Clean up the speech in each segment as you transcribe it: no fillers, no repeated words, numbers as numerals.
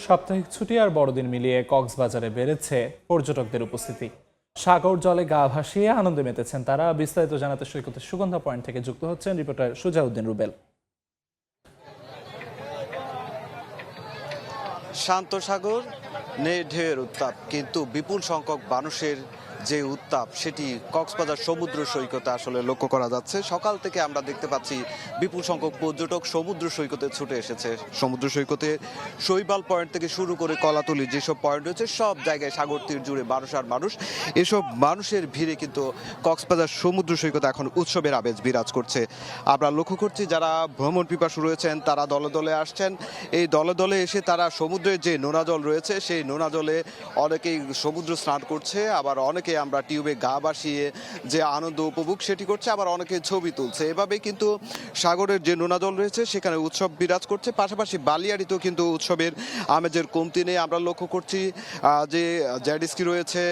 সাপ্তাহিক ছুটি আর বড়দিন মিলিয়ে কক্সবাজারে বেড়েছে পর্যটকদের উপস্থিতি। সাগর জলে গা ভাসিয়ে আনন্দে মেতেছেন তারা। বিস্তারিত জানাতে সৈকতের সুগন্ধা পয়েন্ট থেকে যুক্ত হচ্ছেন রিপোর্টার সুজাউদ্দিন রুবেল। শান্ত সাগর, নেই ঢেউয়ের উত্তাপ, কিন্তু বিপুল সংখ্যক মানুষের যে উত্তাপ সেটি কক্সবাজার সমুদ্র সৈকতে আসলে লক্ষ্য করা যাচ্ছে। সকাল থেকে আমরা দেখতে পাচ্ছি বিপুল সংখ্যক পর্যটক সমুদ্র সৈকতে ছুটে এসেছে। সমুদ্র সৈকতে শৈবাল পয়েন্ট থেকে শুরু করে কলাতলি যেসব পয়েন্ট রয়েছে সব জায়গায় সাগর তীর জুড়ে মানুষ আর মানুষ। এসব মানুষের ভিড়ে কিন্তু কক্সবাজার সমুদ্র সৈকতে এখন উৎসবের আমেজ বিরাজ করছে। আমরা লক্ষ্য করছি যারা ভ্রমণ পিপাসু রয়েছেন তারা দলে দলে আসছেন। এই দলে দলে এসে তারা সমুদ্রের যে নোনা জল রয়েছে সেই নোনা জলে অনেকেই সমুদ্র স্নান করছে, আবার অনেকে আমরা টিউবে গা ভাসিয়ে যে আনন্দ উপভোগ সেটি করছে, আবার অনেকে ছবি তুলছে। এভাবে কিন্তু সাগরের যে নোনা জল রয়েছে সেখানে উৎসব বিরাজ করছে। পাশাপাশি বালিয়াড়িতেও কিন্তু উৎসবের আমেজের কমতি নেই। আমরা লক্ষ্য করছি যে জেটস্কি রয়েছে,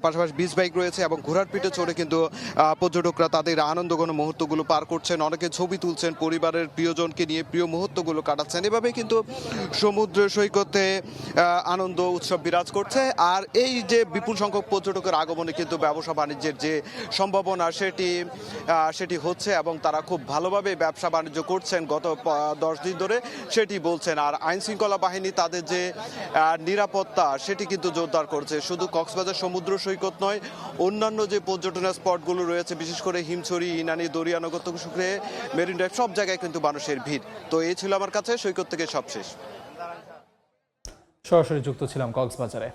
পাশাপাশি বিচ বাইক রয়েছে এবং ঘোড়ার পিঠে চড়ে কিন্তু পর্যটকরা তাদের আনন্দঘন মুহূর্তগুলো পার করছেন। অনেকে ছবি তুলছেন, পরিবারের প্রিয়জনকে নিয়ে প্রিয় মুহূর্তগুলো কাটাচ্ছেন। এভাবে কিন্তু সমুদ্র সৈকতে আনন্দ উৎসব বিরাজ করছে। আর এই যে বিপুল সংখ্যক পর্যটকের আগমনে কিন্তু ব্যবসা বাণিজ্যের যে সম্ভাবনা সেটি হচ্ছে এবং তারা খুব ভালোভাবে ব্যবসা বাণিজ্য করছেন গত 10 দিন ধরে সেটি বলছেন। আর আইন শৃঙ্খলা বাহিনী তাদের যে নিরাপত্তা সেটি কিন্তু জোরদার করছে। শুধু কক্সবাজার সমুদ্র সৈকত নয়, অন্যান্য যে পর্যটনের স্পটগুলো রয়েছে, বিশেষ করে হিমছড়ি, ইনানি, দরিয়ানগর থেকে শুরু করে মেরিন ড্রাইভ, সব জায়গায় কিন্তু মানুষের ভিড়। তো এই ছিল আমার কাছে সৈকত থেকে সবশেষ। সরাসরি যুক্ত ছিলাম কক্সবাজারে।